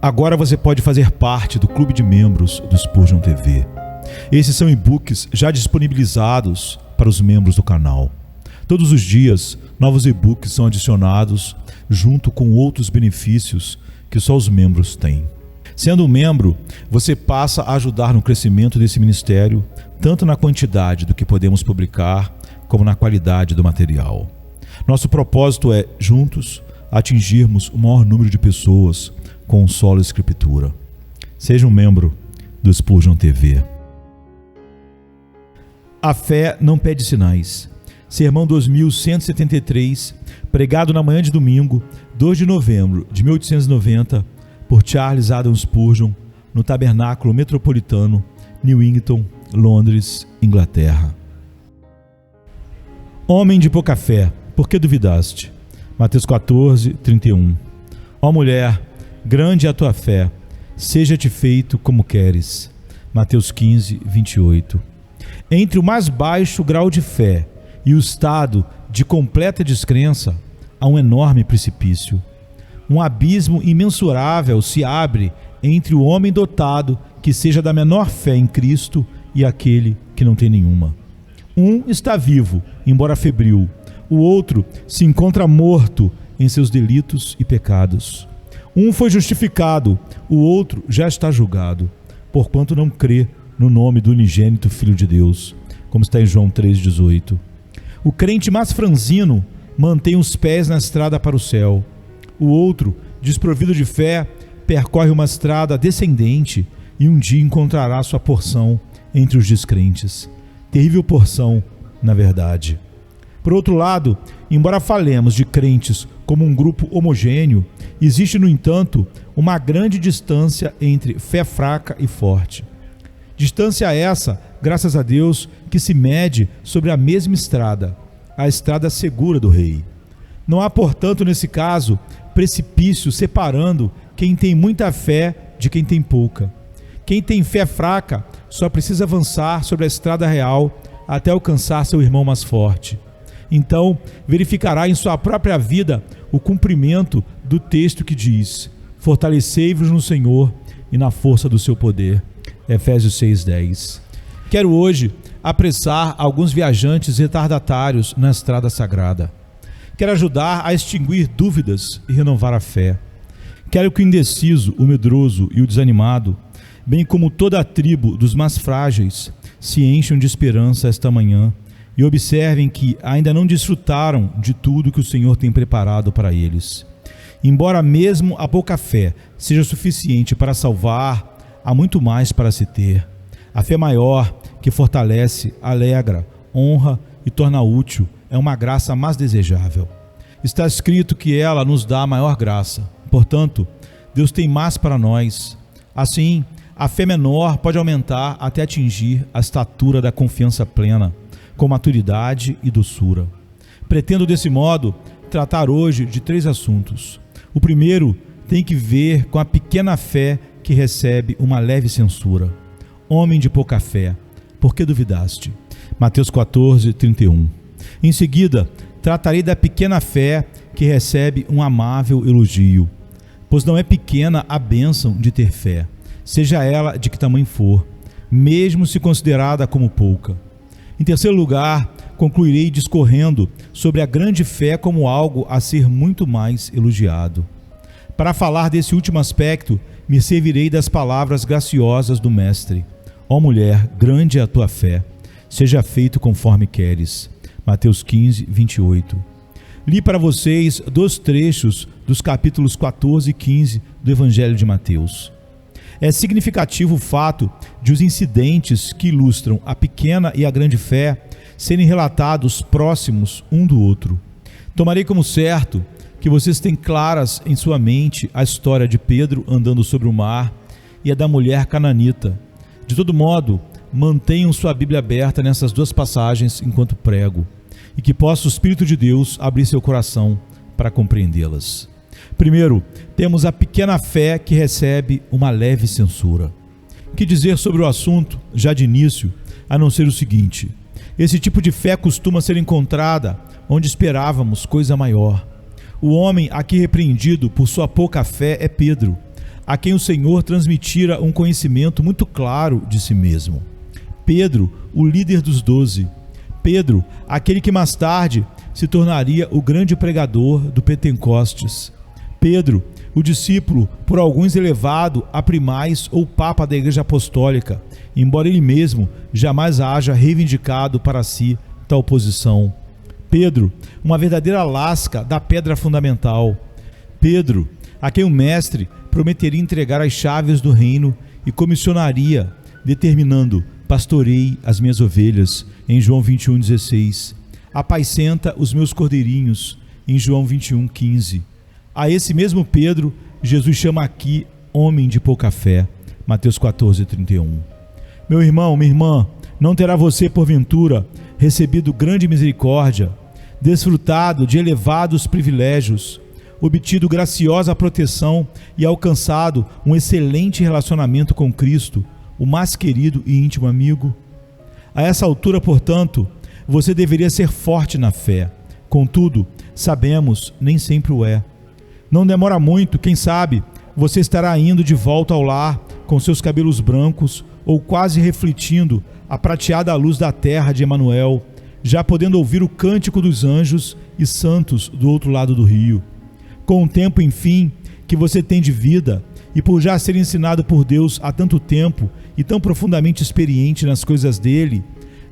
Agora você pode fazer parte do clube de membros do Spurgeon TV. Esses são e-books já disponibilizados para os membros do canal. Todos os dias, novos e-books são adicionados junto com outros benefícios que só os membros têm. Sendo um membro, você passa a ajudar no crescimento desse ministério, tanto na quantidade do que podemos publicar, como na qualidade do material. Nosso propósito é, juntos, atingirmos o maior número de pessoas com solo escritura. Seja um membro do Spurgeon TV. A fé não pede sinais. Sermão 2173, pregado na manhã de domingo, 2 de novembro de 1890, por Charles Haddon Spurgeon, no Tabernáculo Metropolitano, Newington, Londres, Inglaterra. Homem de pouca fé, por que duvidaste? Mateus 14, 31. Ó mulher, grande é a tua fé, seja-te feito como queres. Mateus 15, 28. Entre o mais baixo grau de fé e o estado de completa descrença, há um enorme precipício. Um abismo imensurável se abre entre o homem dotado que seja da menor fé em Cristo e aquele que não tem nenhuma. Um está vivo, embora febril. O outro se encontra morto em seus delitos e pecados. Um foi justificado, o outro já está julgado, porquanto não crê no nome do unigênito Filho de Deus, como está em João 3,18. O crente mais franzino mantém os pés na estrada para o céu. O outro, desprovido de fé, percorre uma estrada descendente e um dia encontrará sua porção entre os descrentes. Terrível porção, na verdade. Por outro lado, embora falemos de crentes como um grupo homogêneo, existe, no entanto, uma grande distância entre fé fraca e forte. Distância essa, graças a Deus, que se mede sobre a mesma estrada, a estrada segura do Rei. Não há, portanto, nesse caso, precipício separando quem tem muita fé de quem tem pouca. Quem tem fé fraca só precisa avançar sobre a estrada real até alcançar seu irmão mais forte. Então, verificará em sua própria vida o cumprimento do texto que diz: fortalecei-vos no Senhor e na força do seu poder. Efésios 6:10. Quero hoje apressar alguns viajantes retardatários na estrada sagrada. Quero ajudar a extinguir dúvidas e renovar a fé. Quero que o indeciso, o medroso e o desanimado, bem como toda a tribo dos mais frágeis, se encham de esperança esta manhã e observem que ainda não desfrutaram de tudo que o Senhor tem preparado para eles. Embora mesmo a pouca fé seja suficiente para salvar, há muito mais para se ter. A fé maior, que fortalece, alegra, honra e torna útil, é uma graça mais desejável. Está escrito que ela nos dá a maior graça. Portanto, Deus tem mais para nós. Assim, a fé menor pode aumentar até atingir a estatura da confiança plena, com maturidade e doçura. Pretendo, desse modo, tratar hoje de 3 assuntos. O primeiro tem que ver com a pequena fé que recebe uma leve censura. Homem de pouca fé, por que duvidaste? Mateus 14, 31. Em seguida, tratarei da pequena fé que recebe um amável elogio, pois não é pequena a bênção de ter fé, seja ela de que tamanho for, mesmo se considerada como pouca. Em terceiro lugar, concluirei discorrendo sobre a grande fé como algo a ser muito mais elogiado. Para falar desse último aspecto, me servirei das palavras graciosas do Mestre. Ó mulher, grande é a tua fé, seja feito conforme queres. Mateus 15, 28. Li para vocês 2 trechos dos capítulos 14 e 15 do Evangelho de Mateus. É significativo o fato de os incidentes que ilustram a pequena e a grande fé serem relatados próximos um do outro. Tomarei como certo que vocês têm claras em sua mente a história de Pedro andando sobre o mar e a da mulher cananita. De todo modo, mantenham sua Bíblia aberta nessas 2 passagens enquanto prego, e que possa o Espírito de Deus abrir seu coração para compreendê-las. Primeiro, temos a pequena fé que recebe uma leve censura. Que dizer sobre o assunto, já de início, a não ser o seguinte: esse tipo de fé costuma ser encontrada onde esperávamos coisa maior. O homem aqui repreendido por sua pouca fé é Pedro, a quem o Senhor transmitira um conhecimento muito claro de si mesmo. Pedro, o líder dos 12. Pedro, aquele que mais tarde se tornaria o grande pregador do Pentecostes. Pedro, o discípulo por alguns elevado a primaz ou papa da Igreja Apostólica, embora ele mesmo jamais haja reivindicado para si tal posição. Pedro, uma verdadeira lasca da pedra fundamental. Pedro, a quem o Mestre prometeria entregar as chaves do reino e comissionaria, determinando: pastorei as minhas ovelhas, em João 21,16. Apacenta os meus cordeirinhos, em João 21,15. A esse mesmo Pedro, Jesus chama aqui homem de pouca fé, Mateus 14,31. Meu irmão, minha irmã, não terá você, porventura, recebido grande misericórdia, desfrutado de elevados privilégios, obtido graciosa proteção e alcançado um excelente relacionamento com Cristo, o mais querido e íntimo amigo? A essa altura, portanto, você deveria ser forte na fé. Contudo, sabemos, nem sempre o é. Não demora muito, quem sabe, você estará indo de volta ao lar com seus cabelos brancos ou quase refletindo a prateada luz da terra de Emanuel, já podendo ouvir o cântico dos anjos e santos do outro lado do rio. Com o tempo, enfim, que você tem de vida, e por já ser ensinado por Deus há tanto tempo e tão profundamente experiente nas coisas dele,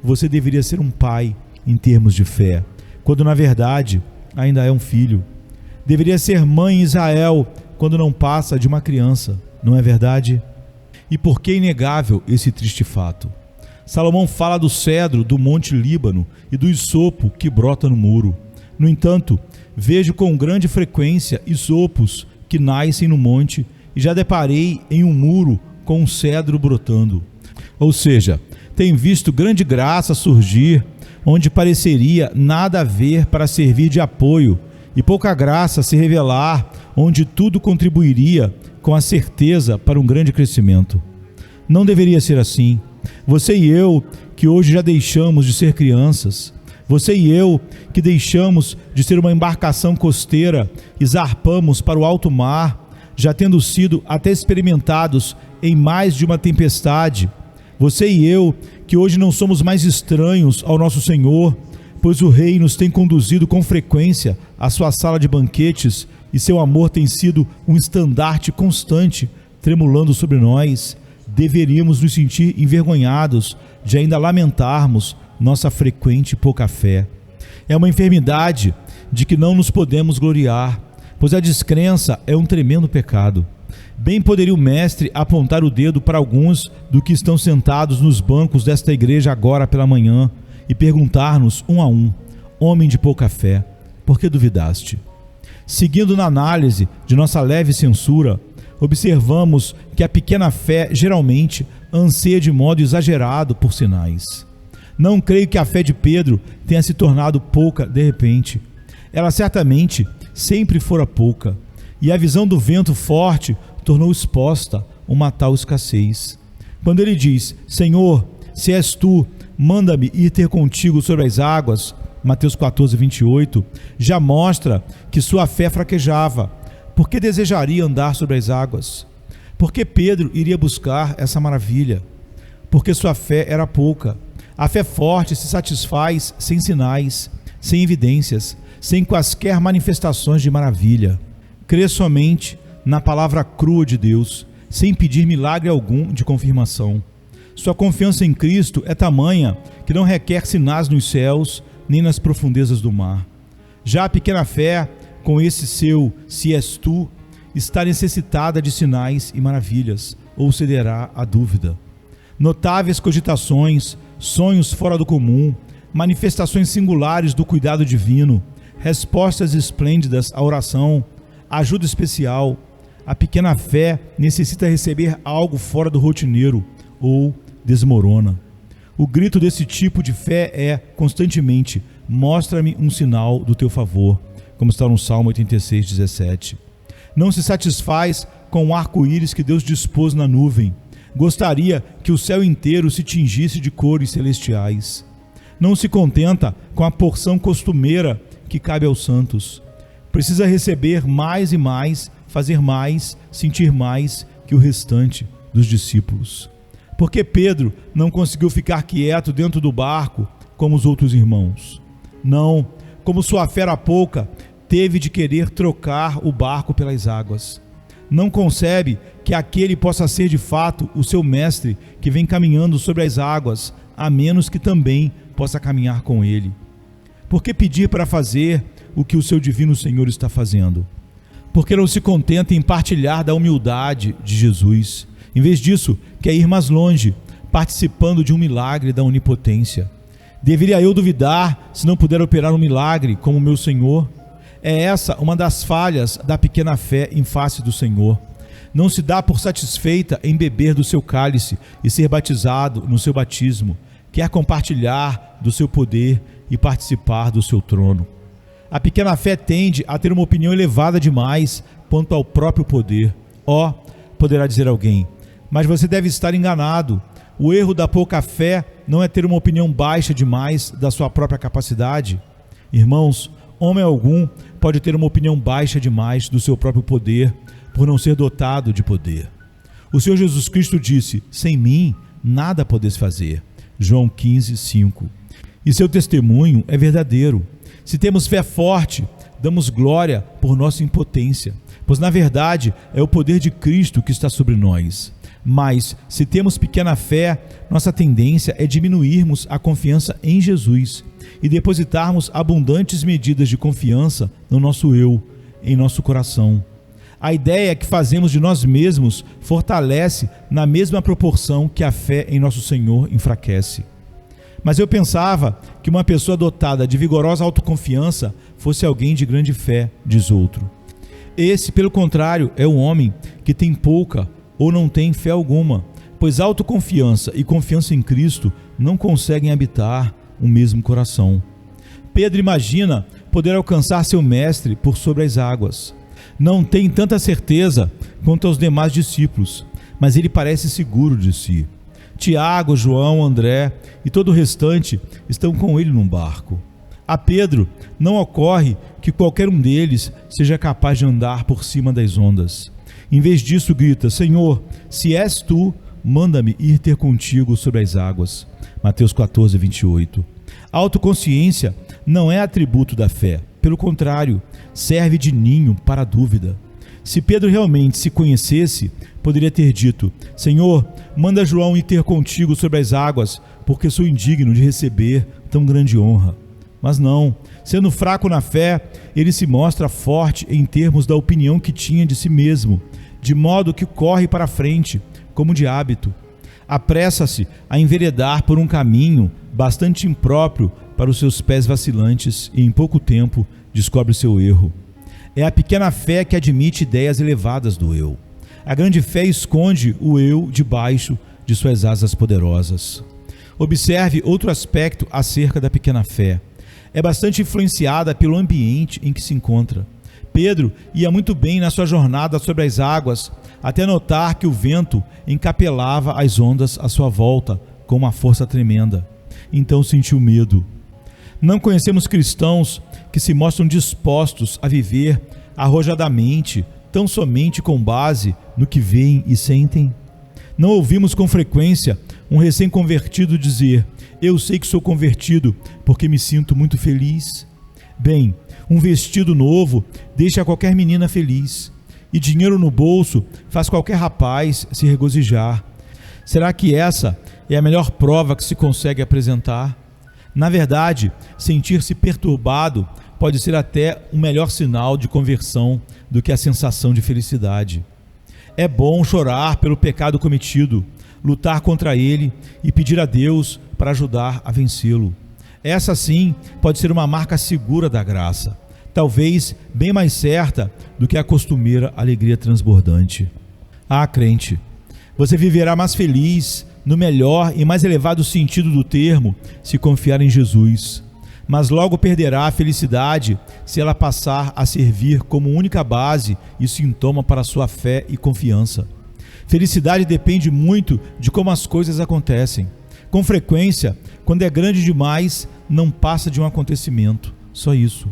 você deveria ser um pai em termos de fé, quando na verdade ainda é um filho. Deveria ser mãe em Israel, quando não passa de uma criança, não é verdade? E por que é inegável esse triste fato? Salomão fala do cedro do monte Líbano e do isopo que brota no muro. No entanto, vejo com grande frequência isopos que nascem no monte e já deparei em um muro com um cedro brotando. Ou seja, tem visto grande graça surgir onde pareceria nada haver para servir de apoio, e pouca graça se revelar onde tudo contribuiria com a certeza para um grande crescimento. Não deveria ser assim. Você e eu, que hoje já deixamos de ser crianças, você e eu, que deixamos de ser uma embarcação costeira e zarpamos para o alto mar, já tendo sido até experimentados em mais de uma tempestade. Você e eu, que hoje não somos mais estranhos ao nosso Senhor, pois o Rei nos tem conduzido com frequência à sua sala de banquetes e seu amor tem sido um estandarte constante, tremulando sobre nós, deveríamos nos sentir envergonhados de ainda lamentarmos nossa frequente pouca fé. É uma enfermidade de que não nos podemos gloriar, pois a descrença é um tremendo pecado. Bem poderia o Mestre apontar o dedo para alguns do que estão sentados nos bancos desta igreja agora pela manhã e perguntar-nos um a um: homem de pouca fé, por que duvidaste? Seguindo na análise de nossa leve censura, observamos que a pequena fé geralmente anseia de modo exagerado por sinais. Não creio que a fé de Pedro tenha se tornado pouca de repente. Ela certamente sempre fora pouca, e a visão do vento forte tornou exposta uma tal escassez. Quando ele diz: Senhor, se és tu, manda-me ir ter contigo sobre as águas, Mateus 14:28, já mostra que sua fé fraquejava. Por que desejaria andar sobre as águas? Por que Pedro iria buscar essa maravilha? Porque sua fé era pouca. A fé forte se satisfaz sem sinais, sem evidências, sem quaisquer manifestações de maravilha. Crê somente na palavra crua de Deus, sem pedir milagre algum de confirmação. Sua confiança em Cristo é tamanha que não requer sinais nos céus, nem nas profundezas do mar. Já a pequena fé, com esse seu "se és tu", está necessitada de sinais e maravilhas, ou cederá à dúvida. Notáveis cogitações, sonhos fora do comum, manifestações singulares do cuidado divino, respostas esplêndidas à oração, ajuda especial. A pequena fé necessita receber algo fora do rotineiro, ou desmorona. O grito desse tipo de fé é, constantemente: mostra-me um sinal do teu favor, como está no Salmo 86:17. Não se satisfaz com o arco-íris que Deus dispôs na nuvem. Gostaria que o céu inteiro se tingisse de cores celestiais. Não se contenta com a porção costumeira que cabe aos santos. Precisa receber mais e mais, fazer mais, sentir mais que o restante dos discípulos. Por que Pedro não conseguiu ficar quieto dentro do barco como os outros irmãos? Não, como sua fé era pouca, teve de querer trocar o barco pelas águas. Não concebe que aquele possa ser de fato o seu mestre que vem caminhando sobre as águas, a menos que também possa caminhar com ele. Por que pedir para fazer o que o seu divino Senhor está fazendo? Porque não se contenta em partilhar da humildade de Jesus. Em vez disso, quer ir mais longe, participando de um milagre da onipotência. Deveria eu duvidar se não puder operar um milagre como meu Senhor? É essa uma das falhas da pequena fé em face do Senhor. Não se dá por satisfeita em beber do seu cálice e ser batizado no seu batismo. Quer compartilhar do seu poder e participar do seu trono. A pequena fé tende a ter uma opinião elevada demais quanto ao próprio poder. Poderá dizer alguém, mas você deve estar enganado. O erro da pouca fé não é ter uma opinião baixa demais da sua própria capacidade. Irmãos, homem algum pode ter uma opinião baixa demais do seu próprio poder, por não ser dotado de poder. O Senhor Jesus Cristo disse, sem mim nada podeis fazer. João 15:5. E seu testemunho é verdadeiro. Se temos fé forte, damos glória por nossa impotência, pois na verdade é o poder de Cristo que está sobre nós. Mas, se temos pequena fé, nossa tendência é diminuirmos a confiança em Jesus e depositarmos abundantes medidas de confiança no nosso eu, em nosso coração. A ideia que fazemos de nós mesmos fortalece na mesma proporção que a fé em nosso Senhor enfraquece. Mas eu pensava que uma pessoa dotada de vigorosa autoconfiança fosse alguém de grande fé, diz outro. Esse, pelo contrário, é o homem que tem pouca ou não tem fé alguma, pois autoconfiança e confiança em Cristo não conseguem habitar o mesmo coração. Pedro imagina poder alcançar seu mestre por sobre as águas. Não tem tanta certeza quanto aos demais discípulos, mas ele parece seguro de si. Tiago, João, André e todo o restante estão com ele num barco. A Pedro não ocorre que qualquer um deles seja capaz de andar por cima das ondas. Em vez disso, grita, Senhor, se és tu, manda-me ir ter contigo sobre as águas. Mateus 14:28. A autoconsciência não é atributo da fé. Pelo contrário, serve de ninho para a dúvida. Se Pedro realmente se conhecesse, poderia ter dito, Senhor, manda João ir ter contigo sobre as águas, porque sou indigno de receber tão grande honra. Mas não, sendo fraco na fé, ele se mostra forte em termos da opinião que tinha de si mesmo, de modo que corre para a frente, como de hábito. Apressa-se a enveredar por um caminho bastante impróprio para os seus pés vacilantes e em pouco tempo descobre seu erro. É a pequena fé que admite ideias elevadas do eu. A grande fé esconde o eu debaixo de suas asas poderosas. Observe outro aspecto acerca da pequena fé. É bastante influenciada pelo ambiente em que se encontra. Pedro ia muito bem na sua jornada sobre as águas, até notar que o vento encapelava as ondas à sua volta com uma força tremenda. Então sentiu medo. Não conhecemos cristãos que se mostram dispostos a viver arrojadamente, tão somente com base no que veem e sentem? Não ouvimos com frequência um recém-convertido dizer, eu sei que sou convertido porque me sinto muito feliz? Bem, um vestido novo deixa qualquer menina feliz, e dinheiro no bolso faz qualquer rapaz se regozijar. Será que essa é a melhor prova que se consegue apresentar? Na verdade, sentir-se perturbado pode ser até um melhor sinal de conversão do que a sensação de felicidade. É bom chorar pelo pecado cometido, lutar contra ele e pedir a Deus para ajudar a vencê-lo. Essa sim pode ser uma marca segura da graça, talvez bem mais certa do que a costumeira alegria transbordante. Ah, crente, você viverá mais feliz, no melhor e mais elevado sentido do termo, se confiar em Jesus, mas logo perderá a felicidade se ela passar a servir como única base e sintoma para sua fé e confiança. Felicidade depende muito de como as coisas acontecem. Com frequência, quando é grande demais, não passa de um acontecimento, só isso.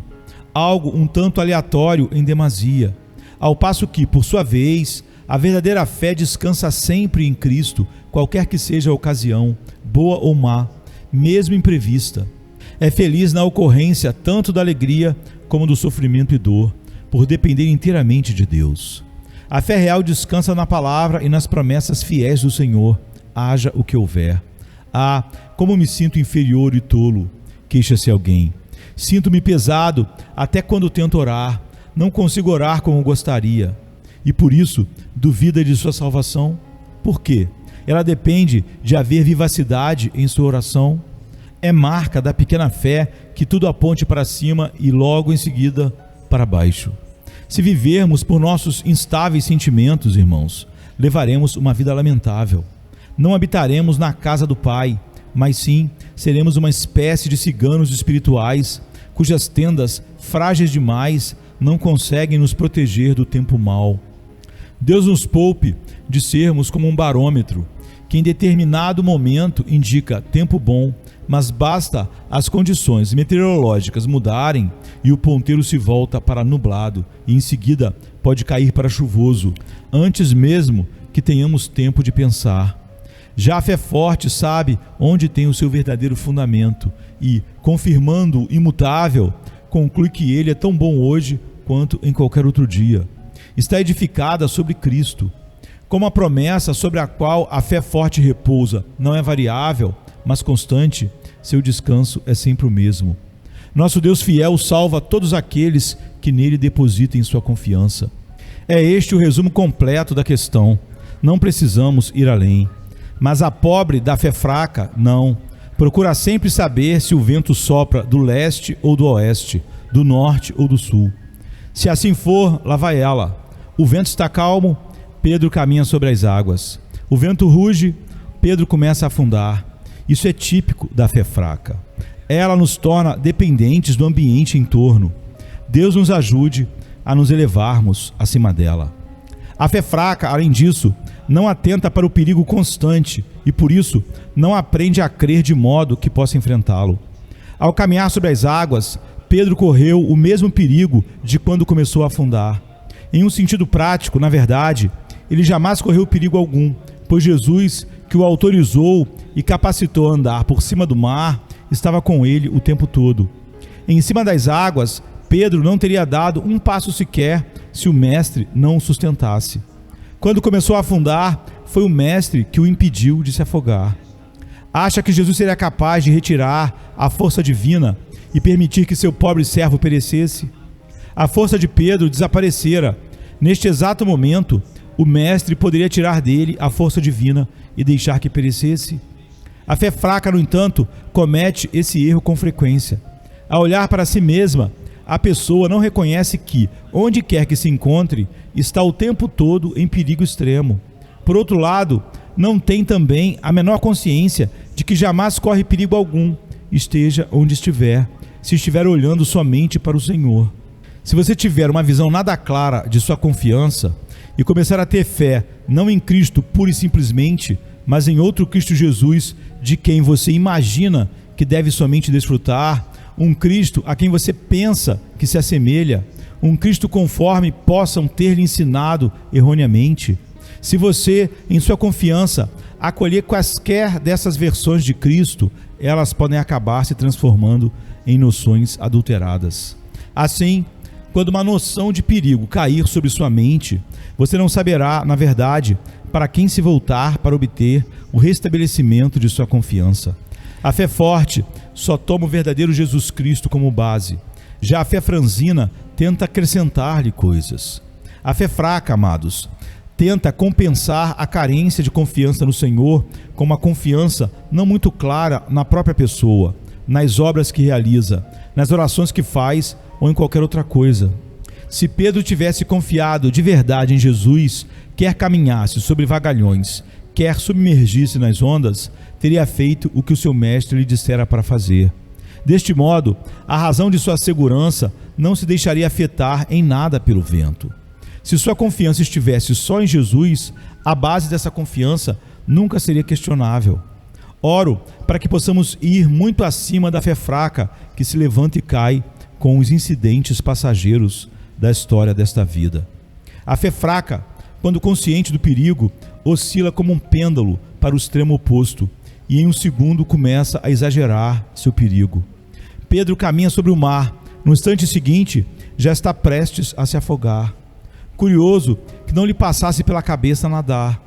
Algo um tanto aleatório em demasia, ao passo que, por sua vez, A verdadeira fé descansa sempre em Cristo, qualquer que seja a ocasião, boa ou má, mesmo imprevista. É feliz na ocorrência tanto da alegria como do sofrimento e dor, por depender inteiramente de Deus. A fé real descansa na palavra e nas promessas fiéis do Senhor, haja o que houver. Ah, como me sinto inferior e tolo, queixa-se alguém. Sinto-me pesado até quando tento orar, não consigo orar como gostaria. E por isso, duvida de sua salvação? Por quê? Ela depende de haver vivacidade em sua oração? É marca da pequena fé que tudo aponte para cima e logo em seguida para baixo. Se vivermos por nossos instáveis sentimentos, irmãos, levaremos uma vida lamentável. Não habitaremos na casa do Pai, mas sim seremos uma espécie de ciganos espirituais, cujas tendas, frágeis demais, não conseguem nos proteger do tempo mau. Deus nos poupe de sermos como um barômetro, que em determinado momento indica tempo bom, mas basta as condições meteorológicas mudarem e o ponteiro se volta para nublado e em seguida pode cair para chuvoso, antes mesmo que tenhamos tempo de pensar. Já a fé forte sabe onde tem o seu verdadeiro fundamento e, confirmando o imutável, conclui que ele é tão bom hoje quanto em qualquer outro dia. Está edificada sobre Cristo. Como a promessa sobre a qual a fé forte repousa não é variável, mas constante, seu descanso é sempre o mesmo. Nosso Deus fiel salva todos aqueles que nele depositem sua confiança. É este o resumo completo da questão. Não precisamos ir além. Mas a pobre da fé fraca, não. Procura sempre saber se o vento sopra do leste ou do oeste, do norte ou do sul. Se assim for, lá vai ela. O vento está calmo, Pedro caminha sobre as águas. O vento ruge, Pedro começa a afundar. Isso é típico da fé fraca. Ela nos torna dependentes do ambiente em torno. Deus nos ajude a nos elevarmos acima dela. A fé fraca, além disso, não atenta para o perigo constante e, por isso, não aprende a crer de modo que possa enfrentá-lo. Ao caminhar sobre as águas, Pedro correu o mesmo perigo de quando começou a afundar. Em um sentido prático, na verdade, ele jamais correu perigo algum, pois Jesus, que o autorizou e capacitou a andar por cima do mar, estava com ele o tempo todo. Em cima das águas, Pedro não teria dado um passo sequer se o mestre não o sustentasse. Quando começou a afundar, foi o mestre que o impediu de se afogar. Acha que Jesus seria capaz de retirar a força divina e permitir que seu pobre servo perecesse? A força de Pedro desaparecera. Neste exato momento, o mestre poderia tirar dele a força divina e deixar que perecesse? A fé fraca, no entanto, comete esse erro com frequência. Ao olhar para si mesma, a pessoa não reconhece que, onde quer que se encontre, está o tempo todo em perigo extremo. Por outro lado, não tem também a menor consciência de que jamais corre perigo algum, esteja onde estiver, se estiver olhando somente para o Senhor. Se você tiver uma visão nada clara de sua confiança e começar a ter fé não em Cristo pura e simplesmente, mas em outro Cristo Jesus, de quem você imagina que deve somente desfrutar, um Cristo a quem você pensa que se assemelha, um Cristo conforme possam ter lhe ensinado erroneamente. Se você, em sua confiança, acolher quaisquer dessas versões de Cristo, elas podem acabar se transformando em noções adulteradas. Assim, quando uma noção de perigo cair sobre sua mente, você não saberá, na verdade, para quem se voltar para obter o restabelecimento de sua confiança. A fé forte só toma o verdadeiro Jesus Cristo como base. Já a fé franzina tenta acrescentar-lhe coisas. A fé fraca, amados, tenta compensar a carência de confiança no Senhor com uma confiança não muito clara na própria pessoa, nas obras que realiza, nas orações que faz ou em qualquer outra coisa. Se Pedro tivesse confiado de verdade em Jesus, quer caminhasse sobre vagalhões, quer submergisse nas ondas, teria feito o que o seu mestre lhe dissera para fazer. Deste modo, a razão de sua segurança não se deixaria afetar em nada pelo vento. Se sua confiança estivesse só em Jesus, a base dessa confiança nunca seria questionável. Oro para que possamos ir muito acima da fé fraca que se levanta e cai com os incidentes passageiros da história desta vida. A fé fraca quando consciente do perigo, oscila como um pêndulo para o extremo oposto e em um segundo começa a exagerar seu perigo. Pedro caminha sobre o mar, no instante seguinte já está prestes a se afogar. Curioso que não lhe passasse pela cabeça nadar.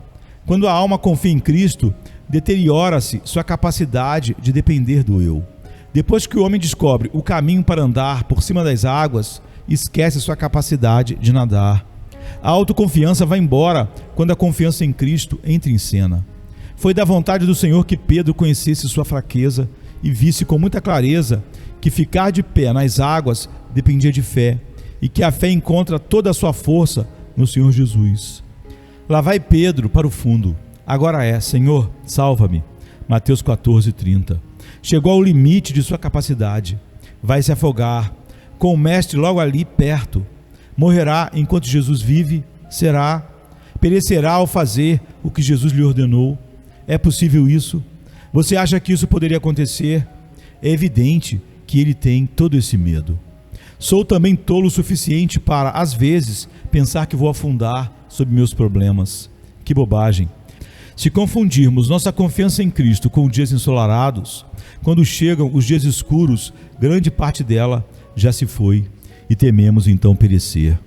Quando a alma confia em Cristo, deteriora-se sua capacidade de depender do eu. Depois que o homem descobre o caminho para andar por cima das águas, esquece sua capacidade de nadar. A autoconfiança vai embora quando a confiança em Cristo entra em cena. Foi da vontade do Senhor que Pedro conhecesse sua fraqueza e visse com muita clareza que ficar de pé nas águas dependia de fé e que a fé encontra toda a sua força no Senhor Jesus. Lá vai Pedro para o fundo. Agora é: Senhor, salva-me. Mateus 14:30. Chegou ao limite de sua capacidade. Vai se afogar, com o mestre logo ali perto. Morrerá enquanto Jesus vive? Será? Perecerá ao fazer o que Jesus lhe ordenou? É possível isso? Você acha que isso poderia acontecer? É evidente que ele tem todo esse medo. Sou também tolo o suficiente para, às vezes, pensar que vou afundar sob meus problemas. Que bobagem! Se confundirmos nossa confiança em Cristo com dias ensolarados, quando chegam os dias escuros, grande parte dela já se foi e tememos então perecer.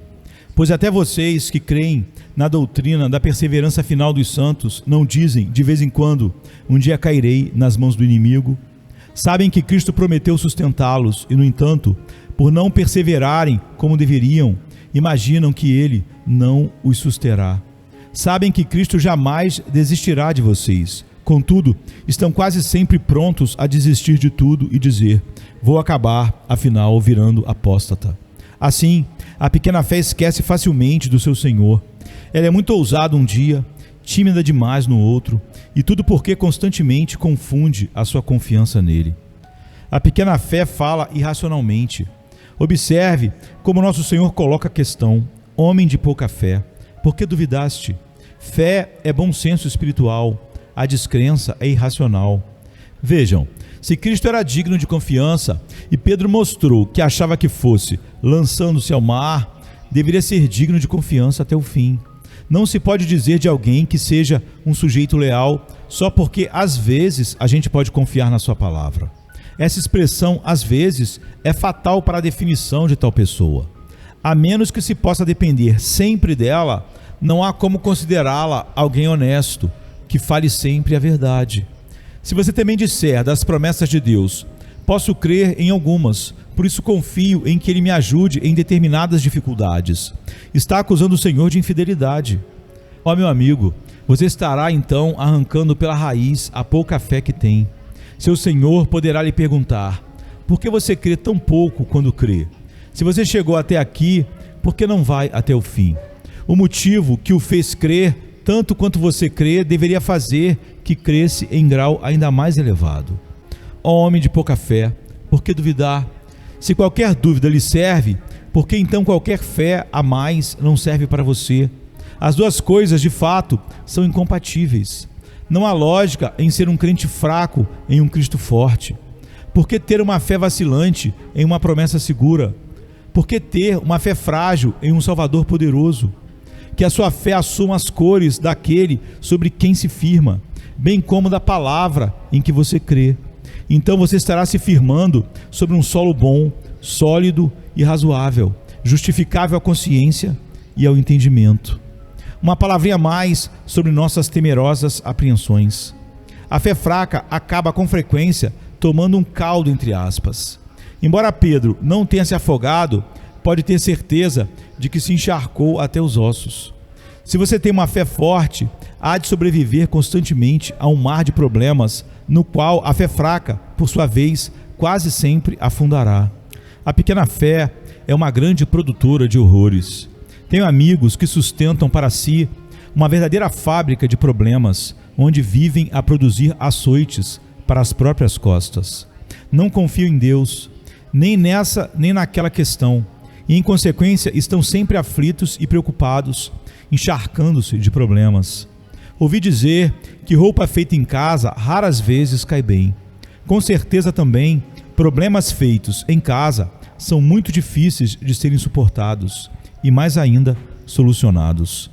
Pois até vocês que creem na doutrina da perseverança final dos santos não dizem, de vez em quando, um dia cairei nas mãos do inimigo? Sabem que Cristo prometeu sustentá-los e, no entanto, por não perseverarem como deveriam, imaginam que Ele não os susterá. Sabem que Cristo jamais desistirá de vocês. Contudo, estão quase sempre prontos a desistir de tudo e dizer: vou acabar, afinal, virando apóstata. Assim, a pequena fé esquece facilmente do seu Senhor. Ela é muito ousada um dia, tímida demais no outro, e tudo porque constantemente confunde a sua confiança nele. A pequena fé fala irracionalmente. Observe como nosso Senhor coloca a questão: homem de pouca fé, por que duvidaste? Fé é bom senso espiritual, a descrença é irracional. Vejam, se Cristo era digno de confiança e Pedro mostrou que achava que fosse, lançando-se ao mar, deveria ser digno de confiança até o fim. Não se pode dizer de alguém que seja um sujeito leal só porque às vezes a gente pode confiar na sua palavra. Essa expressão, às vezes, é fatal para a definição de tal pessoa. A menos que se possa depender sempre dela, não há como considerá-la alguém honesto, que fale sempre a verdade. Se você também disser das promessas de Deus: posso crer em algumas, por isso confio em que Ele me ajude em determinadas dificuldades, está acusando o Senhor de infidelidade. Ó meu amigo, você estará então arrancando pela raiz a pouca fé que tem. Seu Senhor poderá lhe perguntar: por que você crê tão pouco quando crê? Se você chegou até aqui, por que não vai até o fim? O motivo que o fez crer tanto quanto você crê deveria fazer que cresce em grau ainda mais elevado. Ó homem de pouca fé, por que duvidar? Se qualquer dúvida lhe serve, por que então qualquer fé a mais não serve para você? As duas coisas, de fato, são incompatíveis. Não há lógica em ser um crente fraco em um Cristo forte. Por que ter uma fé vacilante em uma promessa segura? Por que ter uma fé frágil em um Salvador poderoso? Que a sua fé assuma as cores daquele sobre quem se firma, bem como da palavra em que você crê. Então você estará se firmando sobre um solo bom, sólido e razoável, justificável à consciência e ao entendimento. Uma palavrinha a mais sobre nossas temerosas apreensões. A fé fraca acaba com frequência tomando um caldo entre aspas. Embora Pedro não tenha se afogado, pode ter certeza de que se encharcou até os ossos. Se você tem uma fé forte, há de sobreviver constantemente a um mar de problemas, no qual a fé fraca, por sua vez, quase sempre afundará. A pequena fé é uma grande produtora de horrores. Tenho amigos que sustentam para si uma verdadeira fábrica de problemas, onde vivem a produzir açoites para as próprias costas. Não confiam em Deus, nem nessa nem naquela questão, e em consequência estão sempre aflitos e preocupados, encharcando-se de problemas. Ouvi dizer que roupa feita em casa raras vezes cai bem. Com certeza também, problemas feitos em casa são muito difíceis de serem suportados e mais ainda solucionados.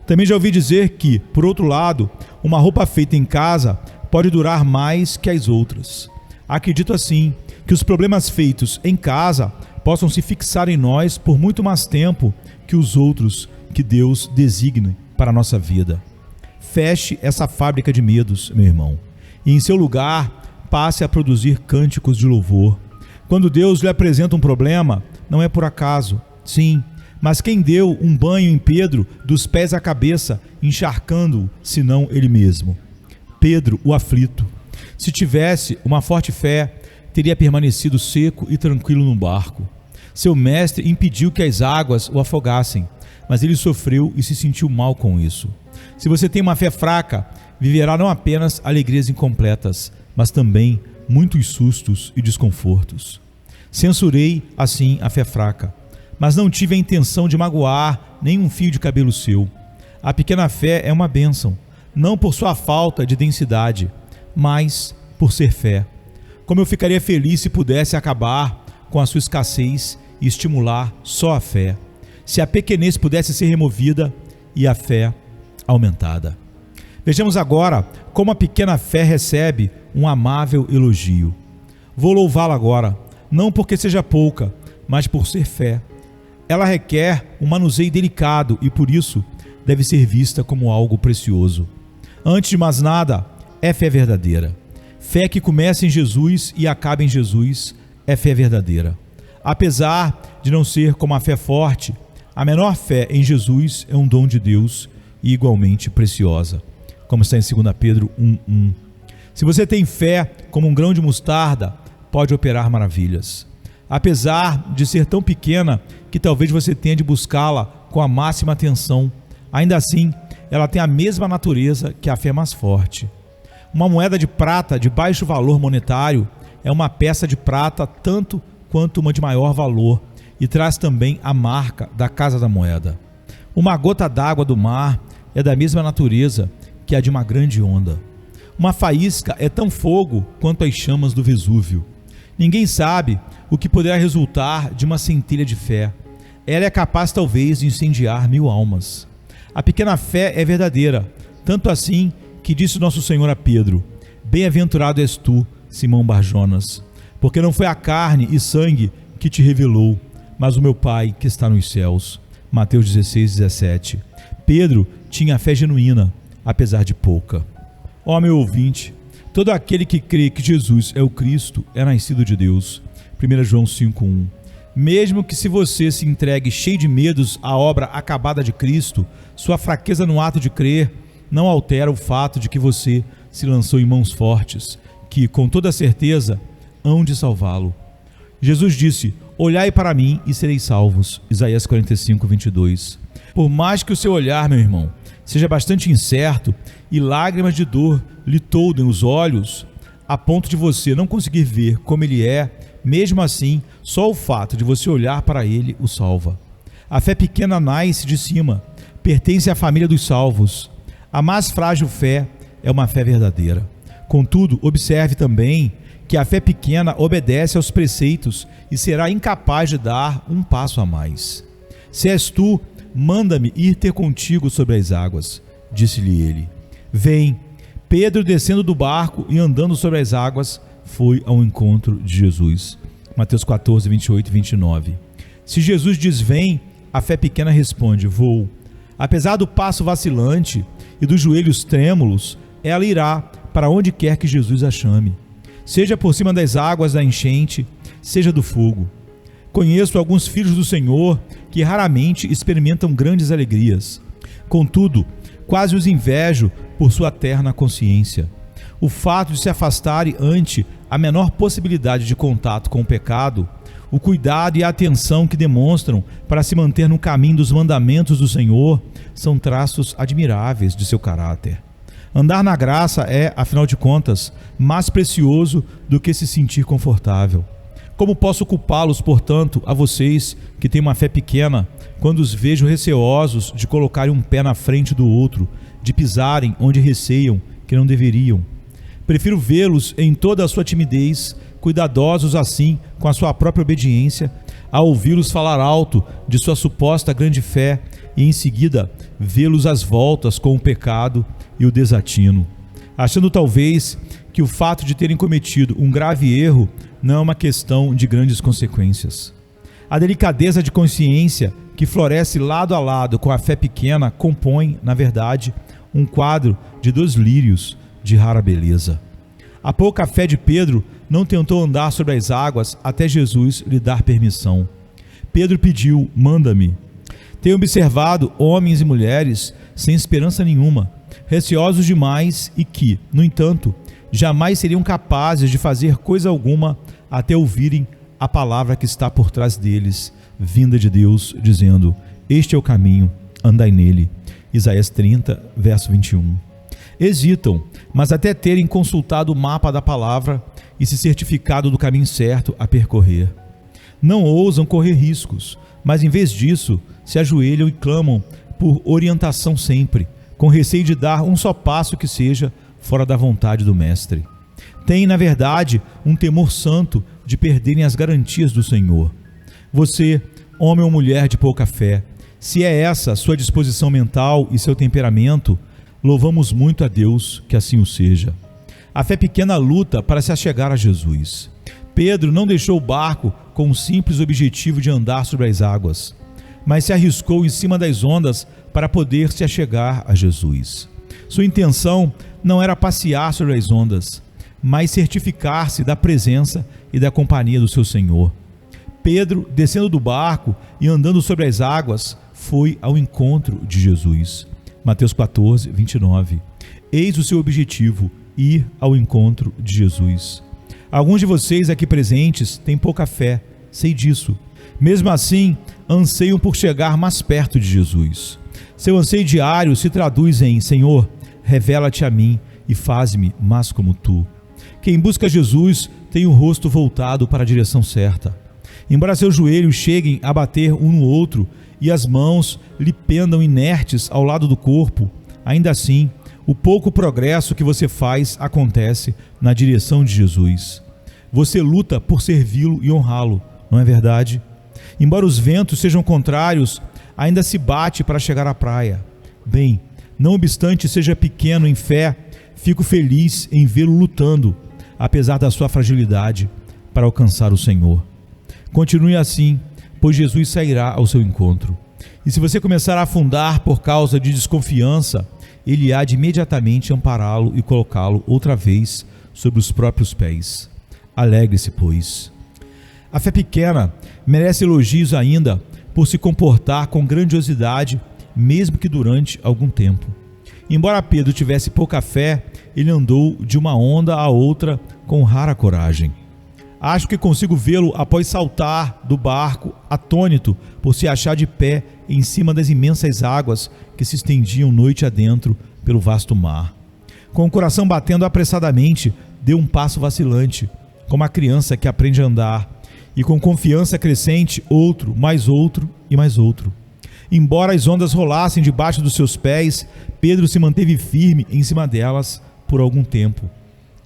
Também já ouvi dizer que, por outro lado, uma roupa feita em casa pode durar mais que as outras. Acredito assim que os problemas feitos em casa possam se fixar em nós por muito mais tempo que os outros que Deus designe para a nossa vida. Feche essa fábrica de medos, meu irmão, e em seu lugar passe a produzir cânticos de louvor. Quando Deus lhe apresenta um problema, não é por acaso, sim, mas quem deu um banho em Pedro dos pés à cabeça, encharcando-o, senão ele mesmo? Pedro, o aflito. Se tivesse uma forte fé, teria permanecido seco e tranquilo no barco. Seu mestre impediu que as águas o afogassem, mas ele sofreu e se sentiu mal com isso. Se você tem uma fé fraca, viverá não apenas alegrias incompletas, mas também muitos sustos e desconfortos. Censurei, assim, a fé fraca, mas não tive a intenção de magoar nenhum fio de cabelo seu. A pequena fé é uma bênção, não por sua falta de densidade, mas por ser fé. Como eu ficaria feliz se pudesse acabar com a sua escassez e estimular só a fé, se a pequenez pudesse ser removida e a fé aumentada. Vejamos agora como a pequena fé recebe um amável elogio. Vou louvá-la agora, não porque seja pouca, mas por ser fé. Ela requer um manuseio delicado e por isso deve ser vista como algo precioso. Antes de mais nada, é fé verdadeira. Fé que começa em Jesus e acaba em Jesus é fé verdadeira. Apesar de não ser como a fé forte, a menor fé em Jesus é um dom de Deus e igualmente preciosa, como está em 2 Pedro 1:1. Se você tem fé como um grão de mostarda, pode operar maravilhas. Apesar de ser tão pequena que talvez você tenha de buscá-la com a máxima atenção, ainda assim, ela tem a mesma natureza que a fé mais forte. Uma moeda de prata de baixo valor monetário é uma peça de prata tanto quanto uma de maior valor e traz também a marca da casa da moeda. Uma gota d'água do mar é da mesma natureza que a de uma grande onda. Uma faísca é tão fogo quanto as chamas do Vesúvio. Ninguém sabe o que poderá resultar de uma centelha de fé. Ela é capaz talvez de incendiar 1000 almas. A pequena fé é verdadeira, tanto assim que disse nosso Senhor a Pedro: bem-aventurado és tu, Simão Barjonas, porque não foi a carne e sangue que te revelou, mas o meu Pai que está nos céus. Mateus 16:17. Pedro tinha fé genuína, apesar de pouca. Ó meu ouvinte, todo aquele que crê que Jesus é o Cristo é nascido de Deus. 1 João 5:1. Mesmo que se você se entregue cheio de medos à obra acabada de Cristo, sua fraqueza no ato de crer não altera o fato de que você se lançou em mãos fortes, que, com toda certeza, hão de salvá-lo. Jesus disse: olhai para mim e sereis salvos. Isaías 45:22. Por mais que o seu olhar, meu irmão, seja bastante incerto e lágrimas de dor lhe toldem os olhos, a ponto de você não conseguir ver como ele é, mesmo assim, só o fato de você olhar para ele o salva. A fé pequena nasce de cima, pertence à família dos salvos. A mais frágil fé é uma fé verdadeira. Contudo, observe também que a fé pequena obedece aos preceitos e será incapaz de dar um passo a mais. Se és tu, manda-me ir ter contigo sobre as águas, disse-lhe ele. Vem. Pedro, descendo do barco e andando sobre as águas, foi ao encontro de Jesus. Mateus 14:28-29. Se Jesus diz vem, a fé pequena responde vou. Apesar do passo vacilante e dos joelhos trêmulos, ela irá para onde quer que Jesus a chame, seja por cima das águas da enchente, seja do fogo. Conheço alguns filhos do Senhor que raramente experimentam grandes alegrias. Contudo, quase os invejo por sua terna consciência. O fato de se afastarem ante a menor possibilidade de contato com o pecado, o cuidado e a atenção que demonstram para se manter no caminho dos mandamentos do Senhor, são traços admiráveis de seu caráter. Andar na graça é, afinal de contas, mais precioso do que se sentir confortável. Como posso culpá-los, portanto, a vocês que têm uma fé pequena, quando os vejo receosos de colocarem um pé na frente do outro, de pisarem onde receiam que não deveriam? Prefiro vê-los em toda a sua timidez, cuidadosos assim com a sua própria obediência, a ouvi-los falar alto de sua suposta grande fé e em seguida vê-los às voltas com o pecado e o desatino, achando talvez que o fato de terem cometido um grave erro não é uma questão de grandes consequências. A delicadeza de consciência que floresce lado a lado com a fé pequena compõe, na verdade, um quadro de 2 lírios de rara beleza. A pouca fé de Pedro não tentou andar sobre as águas até Jesus lhe dar permissão. Pedro pediu: manda-me. Tenho observado homens e mulheres sem esperança nenhuma, receosos demais e que, no entanto, jamais seriam capazes de fazer coisa alguma até ouvirem a palavra que está por trás deles, vinda de Deus, dizendo: este é o caminho, andai nele. Isaías 30, verso 21. Hesitam, mas até terem consultado o mapa da palavra e se certificado do caminho certo a percorrer. Não ousam correr riscos, mas em vez disso, se ajoelham e clamam por orientação sempre, com receio de dar um só passo que seja fora da vontade do Mestre. Têm, na verdade, um temor santo de perderem as garantias do Senhor. Você, homem ou mulher de pouca fé, se é essa a sua disposição mental e seu temperamento, louvamos muito a Deus que assim o seja. A fé pequena luta para se achegar a Jesus. Pedro não deixou o barco com o simples objetivo de andar sobre as águas, mas se arriscou em cima das ondas para poder se achegar a Jesus. Sua intenção não era passear sobre as ondas, mas certificar-se da presença e da companhia do seu Senhor. Pedro, descendo do barco e andando sobre as águas, foi ao encontro de Jesus. Mateus 14, 29. Eis o seu objetivo: ir ao encontro de Jesus. Alguns de vocês aqui presentes têm pouca fé, sei disso. Mesmo assim, anseiam por chegar mais perto de Jesus. Seu anseio diário se traduz em: Senhor, revela-te a mim e faz-me mais como tu. Quem busca Jesus tem o rosto voltado para a direção certa. Embora seus joelhos cheguem a bater um no outro e as mãos lhe pendam inertes ao lado do corpo, ainda assim, o pouco progresso que você faz acontece na direção de Jesus. Você luta por servi-lo e honrá-lo, não é verdade? Embora os ventos sejam contrários, ainda se bate para chegar à praia. Bem, não obstante seja pequeno em fé, fico feliz em vê-lo lutando, apesar da sua fragilidade, para alcançar o Senhor. Continue assim, pois Jesus sairá ao seu encontro. E se você começar a afundar por causa de desconfiança, Ele há de imediatamente ampará-lo e colocá-lo outra vez sobre os próprios pés. Alegre-se, pois. A fé pequena merece elogios ainda por se comportar com grandiosidade, mesmo que durante algum tempo. Embora Pedro tivesse pouca fé, ele andou de uma onda a outra com rara coragem. Acho que consigo vê-lo após saltar do barco, atônito por se achar de pé em cima das imensas águas que se estendiam noite adentro pelo vasto mar. Com o coração batendo apressadamente, deu um passo vacilante, como a criança que aprende a andar, e com confiança crescente, outro e mais outro. Embora as ondas rolassem debaixo dos seus pés, Pedro se manteve firme em cima delas por algum tempo.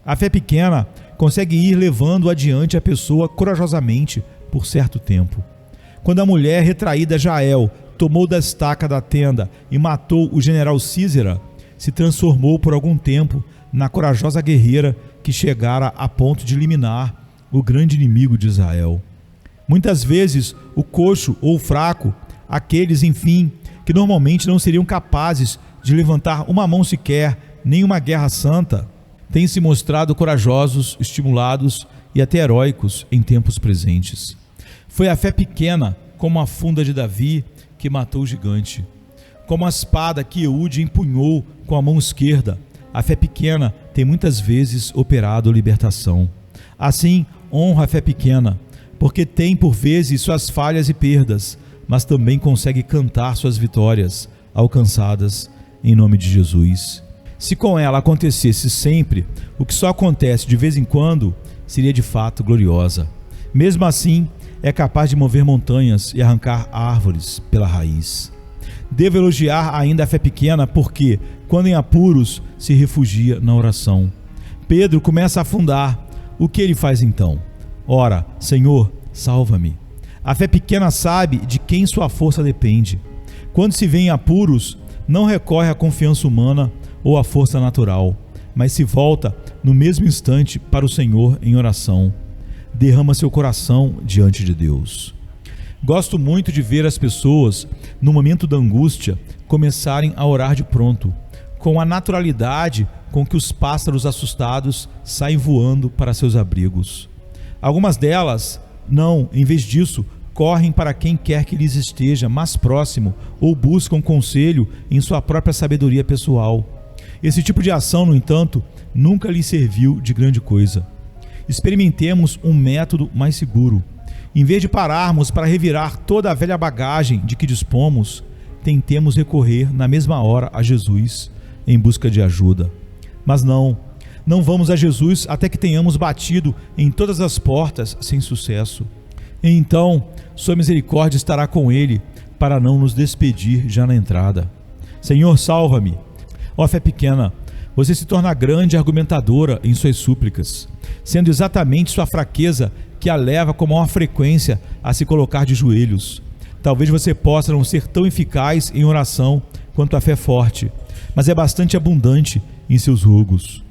A fé pequena consegue ir levando adiante a pessoa corajosamente por certo tempo. Quando a mulher retraída Jael tomou da estaca da tenda e matou o general Císera, se transformou por algum tempo na corajosa guerreira que chegara a ponto de eliminar o grande inimigo de Israel. Muitas vezes o coxo ou o fraco, aqueles, enfim, que normalmente não seriam capazes de levantar uma mão sequer, nem uma guerra santa, têm se mostrado corajosos, estimulados e até heróicos em tempos presentes. Foi a fé pequena, como a funda de Davi, que matou o gigante. Como a espada que Eude empunhou com a mão esquerda, a fé pequena tem muitas vezes operado libertação. Assim, honra a fé pequena, porque tem por vezes suas falhas e perdas, mas também consegue cantar suas vitórias alcançadas em nome de Jesus. Se com ela acontecesse sempre o que só acontece de vez em quando, seria de fato gloriosa. Mesmo assim, é capaz de mover montanhas e arrancar árvores pela raiz. Devo elogiar ainda a fé pequena porque, quando em apuros, se refugia na oração. Pedro começa a afundar. O que ele faz então? Ora, Senhor, salva-me. A fé pequena sabe de quem sua força depende. Quando se vê em apuros, não recorre à confiança humana ou à força natural, mas se volta no mesmo instante para o Senhor em oração. Derrama seu coração diante de Deus. Gosto muito de ver as pessoas, no momento da angústia, começarem a orar de pronto, com a naturalidade com que os pássaros assustados saem voando para seus abrigos. Algumas delas, em vez disso, correm para quem quer que lhes esteja mais próximo ou buscam conselho em sua própria sabedoria pessoal. Esse tipo de ação, no entanto, nunca lhes serviu de grande coisa. Experimentemos um método mais seguro. Em vez de pararmos para revirar toda a velha bagagem de que dispomos, tentemos recorrer na mesma hora a Jesus em busca de ajuda. Mas não vamos a Jesus até que tenhamos batido em todas as portas sem sucesso. E então, sua misericórdia estará com ele para não nos despedir já na entrada. Senhor, salva-me. Ó fé pequena, você se torna grande argumentadora em suas súplicas, sendo exatamente sua fraqueza que a leva com maior frequência a se colocar de joelhos. Talvez você possa não ser tão eficaz em oração quanto a fé forte, mas é bastante abundante em seus rogos.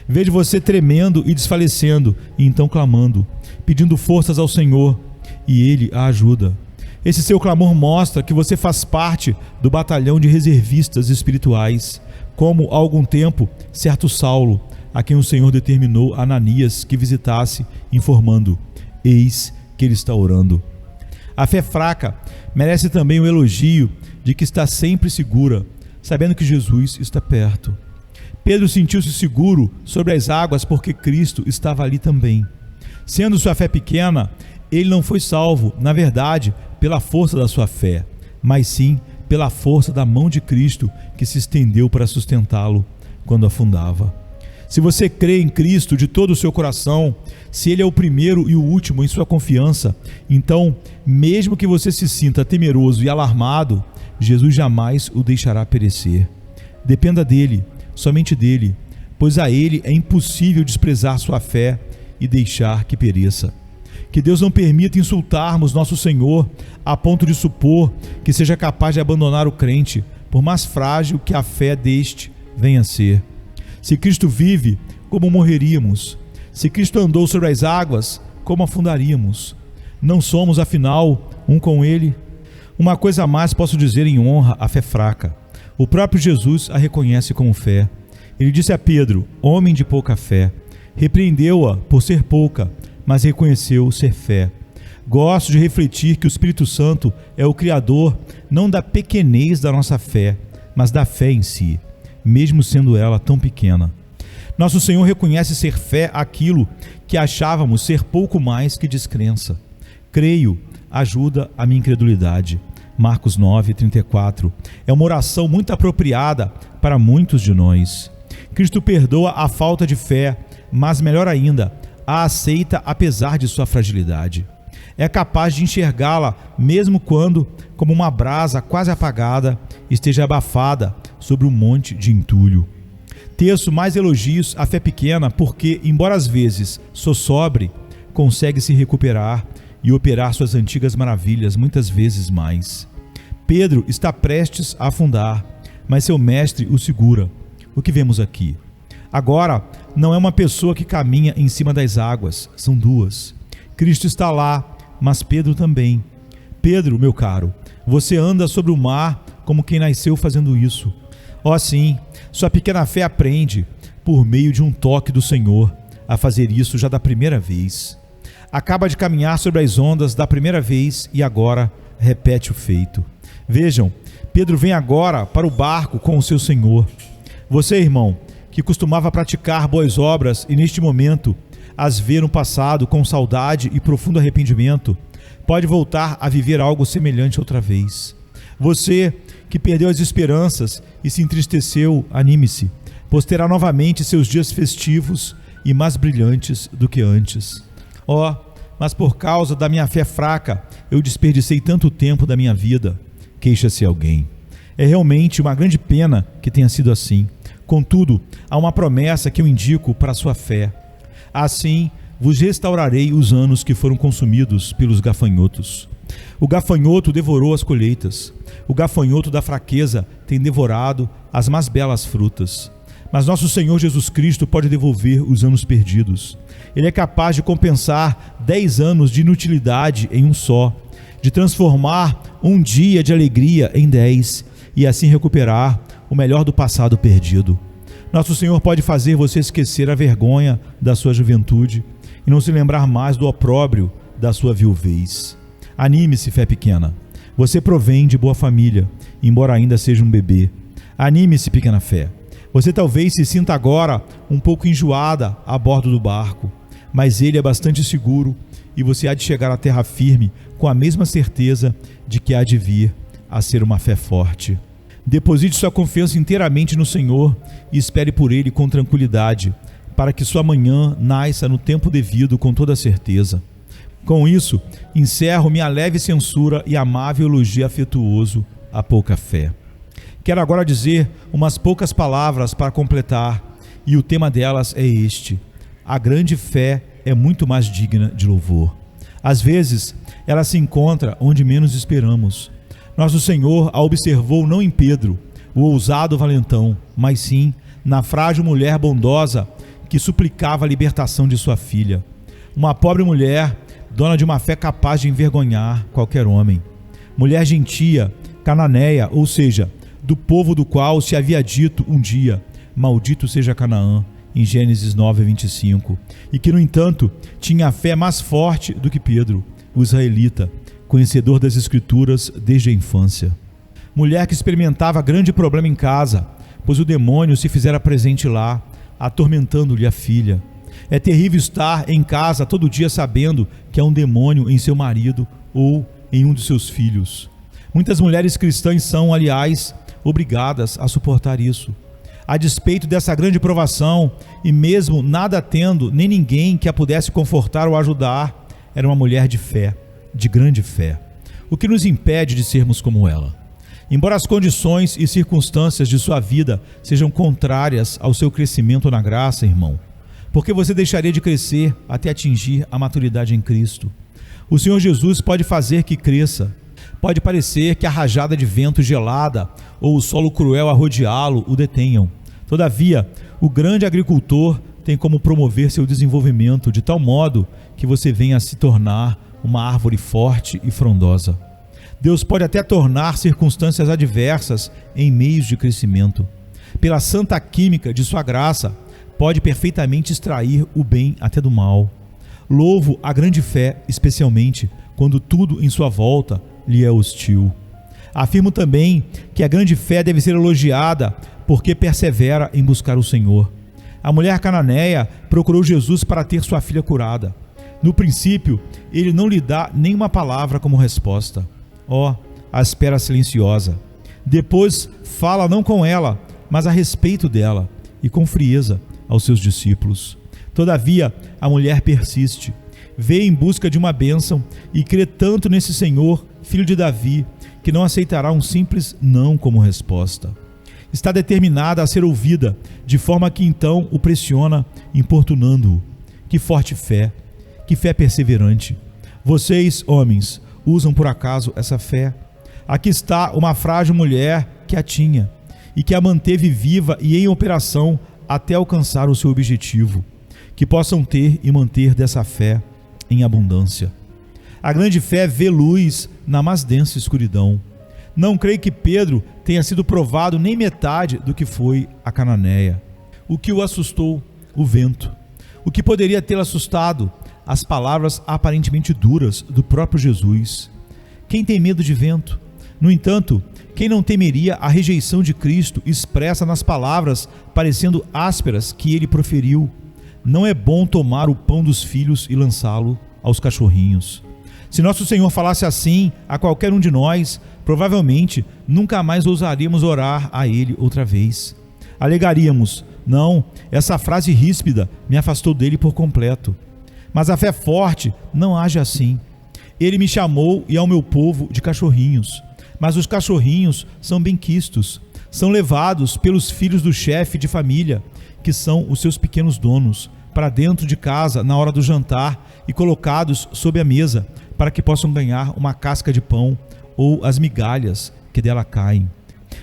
Vejo você tremendo e desfalecendo, e então clamando, pedindo forças ao Senhor, e Ele a ajuda. Esse seu clamor mostra que você faz parte do batalhão de reservistas espirituais, como há algum tempo certo Saulo, a quem o Senhor determinou Ananias que visitasse, informando: eis que ele está orando. A fé fraca merece também o elogio de que está sempre segura, sabendo que Jesus está perto. Pedro sentiu-se seguro sobre as águas porque Cristo estava ali também. Sendo sua fé pequena, ele não foi salvo, na verdade, pela força da sua fé, mas sim pela força da mão de Cristo que se estendeu para sustentá-lo quando afundava. Se você crê em Cristo de todo o seu coração, se Ele é o primeiro e o último em sua confiança, então, mesmo que você se sinta temeroso e alarmado, Jesus jamais o deixará perecer. Dependa dele, somente dele, pois a Ele é impossível desprezar sua fé e deixar que pereça. Que Deus não permita insultarmos nosso Senhor a ponto de supor que seja capaz de abandonar o crente, por mais frágil que a fé deste venha a ser. Se Cristo vive, como morreríamos? Se Cristo andou sobre as águas, como afundaríamos? Não somos, afinal, um com Ele? Uma coisa a mais posso dizer em honra à fé fraca. O próprio Jesus a reconhece como fé. Ele disse a Pedro, homem de pouca fé. Repreendeu-a por ser pouca, mas reconheceu ser fé. Gosto de refletir que o Espírito Santo é o Criador não da pequenez da nossa fé, mas da fé em si, mesmo sendo ela tão pequena. Nosso Senhor reconhece ser fé aquilo que achávamos ser pouco mais que descrença. Creio, ajuda a minha incredulidade. Marcos 9:34. É uma oração muito apropriada para muitos de nós. Cristo perdoa a falta de fé, mas melhor ainda, a aceita apesar de sua fragilidade. É capaz de enxergá-la mesmo quando, como uma brasa quase apagada, esteja abafada sobre um monte de entulho. Teço mais elogios à fé pequena porque, embora às vezes sossobre, consegue se recuperar e operar suas antigas maravilhas muitas vezes mais. Pedro está prestes a afundar, mas seu mestre o segura. O que vemos aqui? Agora, não é uma pessoa que caminha em cima das águas, são duas. Cristo está lá, mas Pedro também. Pedro, meu caro, você anda sobre o mar como quem nasceu fazendo isso. Ó sim, sua pequena fé aprende, por meio de um toque do Senhor, a fazer isso já da primeira vez. Acaba de caminhar sobre as ondas da primeira vez e agora repete o feito. Vejam, Pedro vem agora para o barco com o seu Senhor. Você, irmão, que costumava praticar boas obras e neste momento as vê no passado com saudade e profundo arrependimento, pode voltar a viver algo semelhante outra vez. Você que perdeu as esperanças e se entristeceu, anime-se, pois terá novamente seus dias festivos e mais brilhantes do que antes. Ó, mas por causa da minha fé fraca, eu desperdicei tanto tempo da minha vida, queixa-se alguém. É realmente uma grande pena que tenha sido assim. Contudo, há uma promessa que eu indico para a sua fé. Assim, vos restaurarei os anos que foram consumidos pelos gafanhotos. O gafanhoto devorou as colheitas. O gafanhoto da fraqueza tem devorado as mais belas frutas. Mas nosso Senhor Jesus Cristo pode devolver os anos perdidos. Ele é capaz de compensar 10 anos de inutilidade em um só, de transformar um dia de alegria em 10 e assim recuperar o melhor do passado perdido. Nosso Senhor pode fazer você esquecer a vergonha da sua juventude e não se lembrar mais do opróbrio da sua viuvez. Anime-se, fé pequena. Você provém de boa família, embora ainda seja um bebê. Anime-se, pequena fé. Você talvez se sinta agora um pouco enjoada a bordo do barco, mas ele é bastante seguro e você há de chegar à terra firme com a mesma certeza de que há de vir a ser uma fé forte. Deposite sua confiança inteiramente no Senhor e espere por Ele com tranquilidade, para que sua manhã nasça no tempo devido com toda certeza. Com isso, encerro minha leve censura e amável elogio afetuoso à pouca fé. Quero agora dizer umas poucas palavras para completar, e o tema delas é este: a grande fé é muito mais digna de louvor. Às vezes, ela se encontra onde menos esperamos. Nosso Senhor a observou não em Pedro, o ousado valentão, mas sim na frágil mulher bondosa que suplicava a libertação de sua filha. Uma pobre mulher, dona de uma fé capaz de envergonhar qualquer homem. Mulher gentia, cananeia, ou seja, do povo do qual se havia dito um dia: maldito seja Canaã, em Gênesis 9:25, e que, no entanto, tinha a fé mais forte do que Pedro, o israelita, conhecedor das Escrituras desde a infância. Mulher que experimentava grande problema em casa, pois o demônio se fizera presente lá, atormentando-lhe a filha. É terrível estar em casa todo dia sabendo que há um demônio em seu marido ou em um de seus filhos. Muitas mulheres cristãs são, aliás, obrigadas a suportar isso. A despeito dessa grande provação, e mesmo nada tendo, nem ninguém que a pudesse confortar ou ajudar, era uma mulher de fé, de grande fé. O que nos impede de sermos como ela? Embora as condições e circunstâncias de sua vida sejam contrárias ao seu crescimento na graça, irmão, porque você deixaria de crescer até atingir a maturidade em Cristo? O Senhor Jesus pode fazer que cresça. Pode parecer que a rajada de vento gelada ou o solo cruel a rodeá-lo o detenham. Todavia, o grande agricultor tem como promover seu desenvolvimento de tal modo que você venha a se tornar uma árvore forte e frondosa. Deus pode até tornar circunstâncias adversas em meios de crescimento. Pela santa química de sua graça, pode perfeitamente extrair o bem até do mal. Louvo a grande fé, especialmente quando tudo em sua volta lhe é hostil. Afirmo também que a grande fé deve ser elogiada porque persevera em buscar o Senhor. A mulher cananeia procurou Jesus para ter sua filha curada. No princípio, ele não lhe dá nenhuma palavra como resposta. A espera silenciosa. Depois fala não com ela, mas a respeito dela e com frieza aos seus discípulos. Todavia, a mulher persiste, vê em busca de uma bênção e crê tanto nesse Senhor, filho de Davi, que não aceitará um simples não como resposta. Está determinada a ser ouvida, de forma que então o pressiona, importunando-o. Que forte fé, que fé perseverante. Vocês, homens, usam por acaso essa fé? Aqui está uma frágil mulher que a tinha e que a manteve viva e em operação até alcançar o seu objetivo. Que possam ter e manter dessa fé em abundância. A grande fé vê luz na mais densa escuridão. Não creio que Pedro tenha sido provado nem metade do que foi a cananeia. O que o assustou? O vento. O que poderia tê-lo assustado? As palavras aparentemente duras do próprio Jesus. Quem tem medo de vento? No entanto, quem não temeria a rejeição de Cristo expressa nas palavras parecendo ásperas que ele proferiu? Não é bom tomar o pão dos filhos e lançá-lo aos cachorrinhos. Se nosso Senhor falasse assim a qualquer um de nós, provavelmente nunca mais ousaríamos orar a Ele outra vez. Alegaríamos: não, essa frase ríspida me afastou dele por completo. Mas a fé forte não age assim. Ele me chamou e ao meu povo de cachorrinhos. Mas os cachorrinhos são benquistos, são levados pelos filhos do chefe de família, que são os seus pequenos donos, para dentro de casa na hora do jantar e colocados sob a mesa, para que possam ganhar uma casca de pão ou as migalhas que dela caem.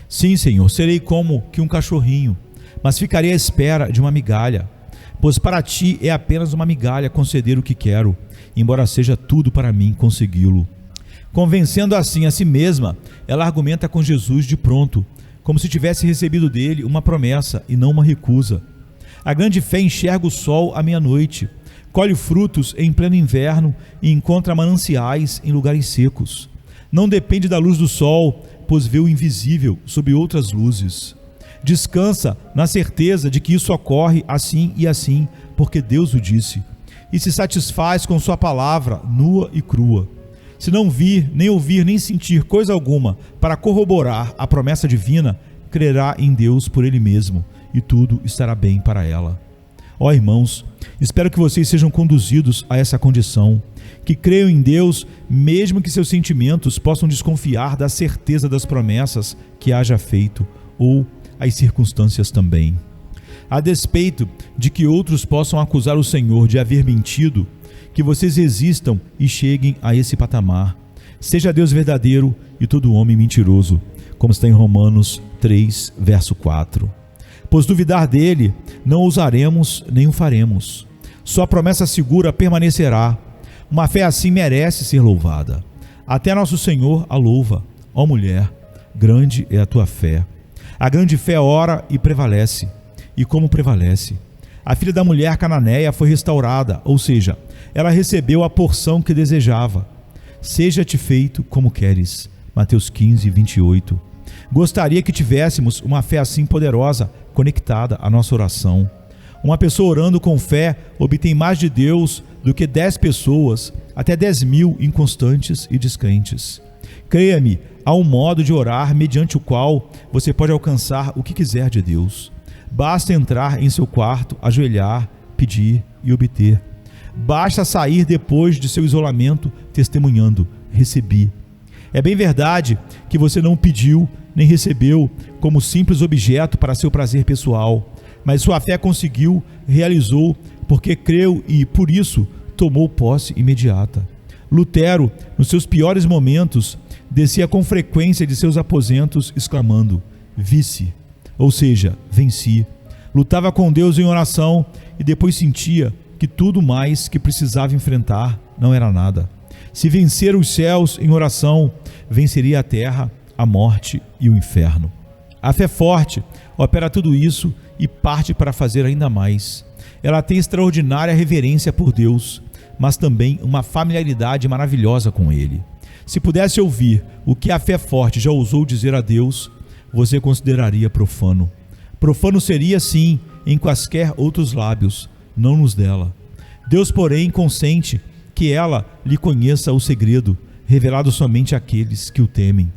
Sim, Senhor, serei como que um cachorrinho, mas ficarei à espera de uma migalha, pois para ti é apenas uma migalha conceder o que quero, embora seja tudo para mim consegui-lo. Convencendo assim a si mesma, ela argumenta com Jesus de pronto, como se tivesse recebido dele uma promessa e não uma recusa. A grande fé enxerga o sol à meia-noite, colhe frutos em pleno inverno e encontra mananciais em lugares secos. Não depende da luz do sol, pois vê o invisível sob outras luzes. Descansa na certeza de que isso ocorre assim e assim, porque Deus o disse, e se satisfaz com sua palavra nua e crua. Se não vir, nem ouvir, nem sentir coisa alguma para corroborar a promessa divina, crerá em Deus por ele mesmo, e tudo estará bem para ela. Ó irmãos, espero que vocês sejam conduzidos a essa condição, que creiam em Deus, mesmo que seus sentimentos possam desconfiar da certeza das promessas que haja feito, ou as circunstâncias também. A despeito de que outros possam acusar o Senhor de haver mentido, que vocês existam e cheguem a esse patamar. Seja Deus verdadeiro e todo homem mentiroso, como está em Romanos 3, verso 4. Pois duvidar dele, não ousaremos nem o faremos. Sua promessa segura permanecerá. Uma fé assim merece ser louvada. Até nosso Senhor a louva. Ó mulher, grande é a tua fé. A grande fé ora e prevalece. E como prevalece? A filha da mulher cananeia foi restaurada, ou seja, ela recebeu a porção que desejava. Seja-te feito como queres. Mateus 15, 28. Gostaria que tivéssemos uma fé assim poderosa, conectada à nossa oração. Uma pessoa orando com fé obtém mais de Deus do que 10 pessoas, até 10.000 inconstantes e descrentes. Creia-me, há um modo de orar mediante o qual você pode alcançar o que quiser de Deus. Basta entrar em seu quarto, ajoelhar, pedir e obter. Basta sair depois de seu isolamento testemunhando: recebi. É bem verdade que você não pediu nem recebeu como simples objeto para seu prazer pessoal, mas sua fé conseguiu, realizou, porque creu e, por isso, tomou posse imediata. Lutero, nos seus piores momentos, descia com frequência de seus aposentos exclamando: vice, ou seja, venci. Lutava com Deus em oração e depois sentia que tudo mais que precisava enfrentar não era nada. Se vencer os céus em oração, venceria a terra, a morte e o inferno. A fé forte opera tudo isso e parte para fazer ainda mais. Ela tem extraordinária reverência por Deus, mas também uma familiaridade maravilhosa com Ele. Se pudesse ouvir o que a fé forte já ousou dizer a Deus, você consideraria profano. Profano seria, sim, em quaisquer outros lábios, não nos dela. Deus, porém, consente que ela lhe conheça o segredo, revelado somente àqueles que o temem.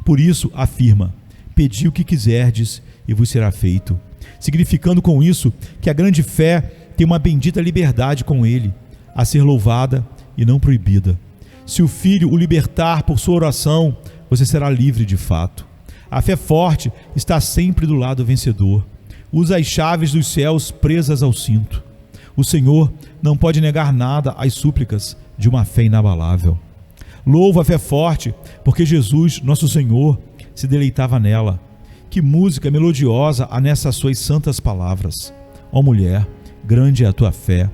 Por isso, afirma: pedi o que quiserdes e vos será feito, significando com isso que a grande fé tem uma bendita liberdade com Ele, a ser louvada e não proibida. Se o Filho o libertar por sua oração, você será livre de fato. A fé forte está sempre do lado vencedor. Usa as chaves dos céus presas ao cinto. O Senhor não pode negar nada às súplicas de uma fé inabalável. Louva a fé forte, porque Jesus, nosso Senhor, se deleitava nela. Que música melodiosa há nessas suas santas palavras. Ó mulher, grande é a tua fé.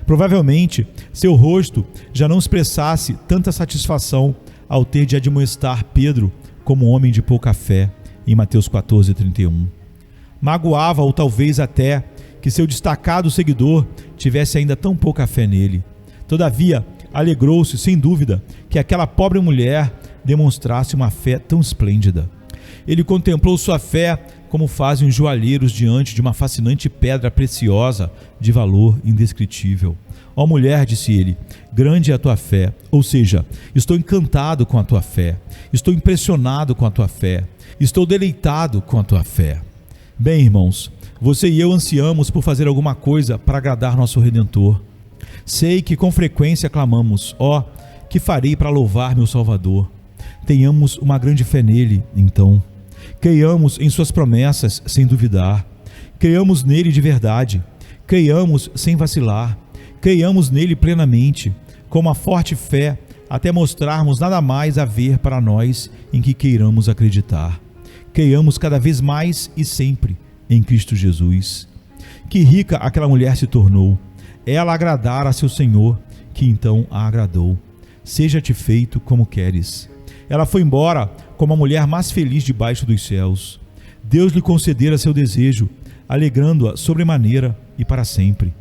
Provavelmente, seu rosto já não expressasse tanta satisfação ao ter de admoestar Pedro como homem de pouca fé, em Mateus 14, 31. Magoava-o talvez até que seu destacado seguidor tivesse ainda tão pouca fé nele. Todavia, alegrou-se, sem dúvida, que aquela pobre mulher demonstrasse uma fé tão esplêndida. Ele contemplou sua fé como fazem os joalheiros diante de uma fascinante pedra preciosa de valor indescritível. Ó mulher, disse ele, grande é a tua fé, ou seja, estou encantado com a tua fé, estou impressionado com a tua fé, estou deleitado com a tua fé. Bem, irmãos, você e eu ansiamos por fazer alguma coisa para agradar nosso Redentor. Sei que com frequência clamamos: ó, que farei para louvar meu Salvador? Tenhamos uma grande fé nele, então. Creiamos em suas promessas sem duvidar. Creiamos nele de verdade. Creiamos sem vacilar, creiamos nele plenamente, com uma forte fé, até mostrarmos nada mais haver para nós em que queiramos acreditar. Creiamos cada vez mais e sempre em Cristo Jesus. Que rica aquela mulher se tornou! Ela agradara a seu Senhor, que então a agradou. Seja-te feito como queres. Ela foi embora como a mulher mais feliz debaixo dos céus. Deus lhe concedera seu desejo, alegrando-a sobremaneira e para sempre.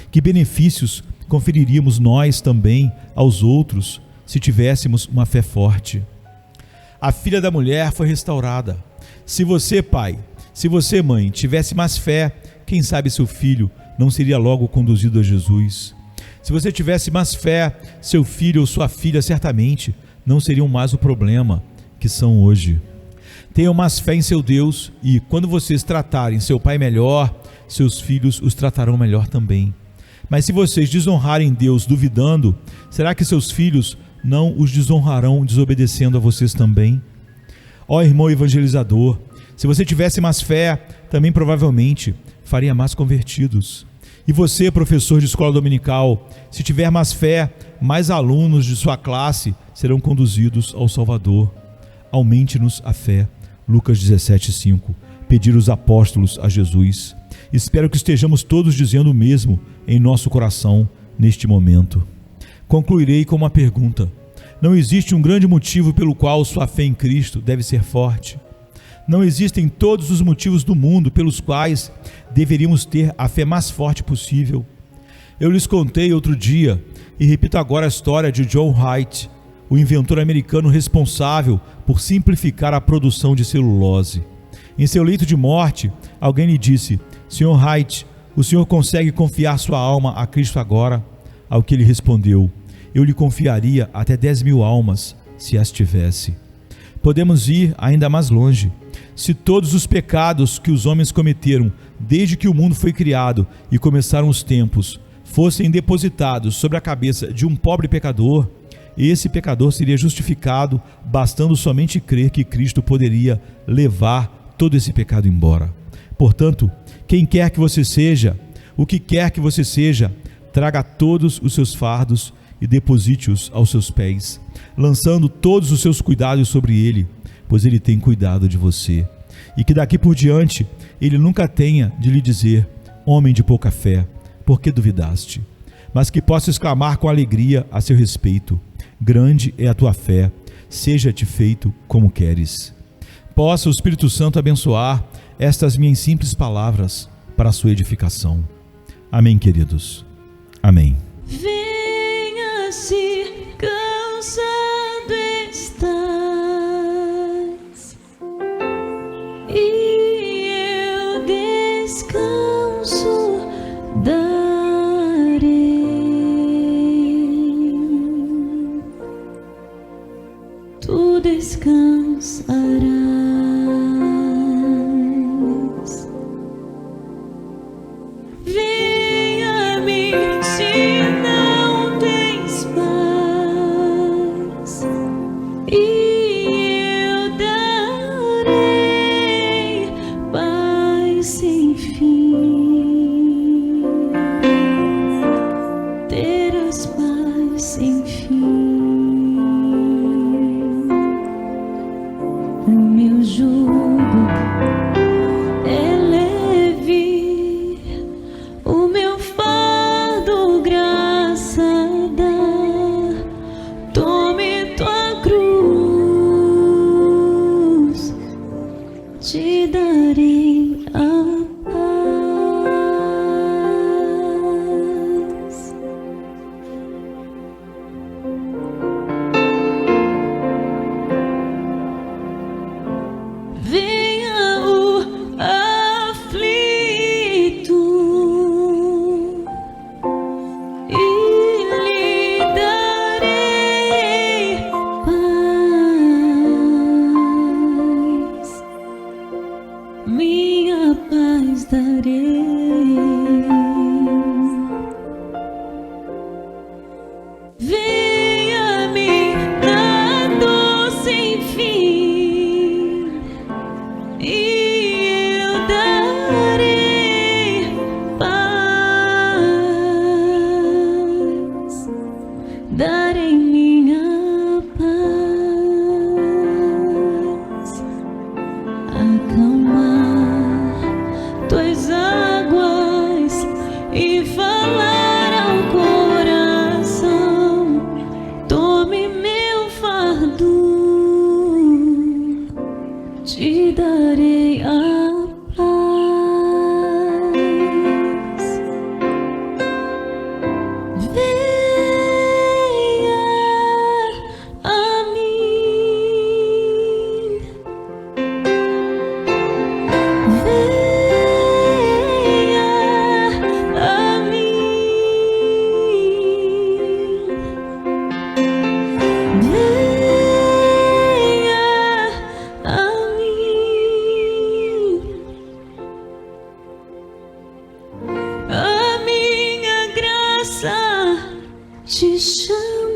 Que benefícios conferiríamos nós também aos outros se tivéssemos uma fé forte. A filha da mulher foi restaurada. Se você, pai, se você, mãe, tivesse mais fé, quem sabe seu filho não seria logo conduzido a Jesus. Se você tivesse mais fé, seu filho ou sua filha certamente não seriam mais o problema que são hoje. Tenham mais fé em seu Deus e, quando vocês tratarem seu pai melhor, seus filhos os tratarão melhor também. Mas se vocês desonrarem Deus duvidando, será que seus filhos não os desonrarão desobedecendo a vocês também? Ó irmão evangelizador, se você tivesse mais fé, também provavelmente faria mais convertidos. E você, professor de escola dominical, se tiver mais fé, mais alunos de sua classe serão conduzidos ao Salvador. Aumente-nos a fé. Lucas 17:5. Pedir os apóstolos a Jesus. Espero que estejamos todos dizendo o mesmo em nosso coração neste momento. Concluirei com uma pergunta. Não existe um grande motivo pelo qual sua fé em Cristo deve ser forte? Não existem todos os motivos do mundo pelos quais deveríamos ter a fé mais forte possível? Eu lhes contei outro dia e repito agora a história de John Wright, o inventor americano responsável por simplificar a produção de celulose. Em seu leito de morte, alguém lhe disse: Sr. Wright, o senhor consegue confiar sua alma a Cristo agora? Ao que ele respondeu: eu lhe confiaria até 10.000 almas, se as tivesse. Podemos ir ainda mais longe. Se todos os pecados que os homens cometeram desde que o mundo foi criado e começaram os tempos fossem depositados sobre a cabeça de um pobre pecador, esse pecador seria justificado, bastando somente crer que Cristo poderia levar todo esse pecado embora. Portanto, quem quer que você seja, o que quer que você seja, traga todos os seus fardos e deposite-os aos seus pés, lançando todos os seus cuidados sobre ele, pois ele tem cuidado de você. E que daqui por diante ele nunca tenha de lhe dizer: homem de pouca fé, por que duvidaste? Mas que possa exclamar com alegria a seu respeito: grande é a tua fé, seja-te feito como queres. Possa o Espírito Santo abençoar estas minhas simples palavras para a sua edificação. Amém, queridos. Amém. Venha se cansado estás, e eu descanso darei. Tu descansarás. Venha-me se não tens paz, e eu darei paz sem fim. Terás paz sem fim. O meu jugo é leve, o meu fardo graça dá. Tome tua cruz, te darei a paz. Venha o aflito e lhe darei paz, minha paz darei. Venha-me na dor sem fim, e eu darei paz. te chamo.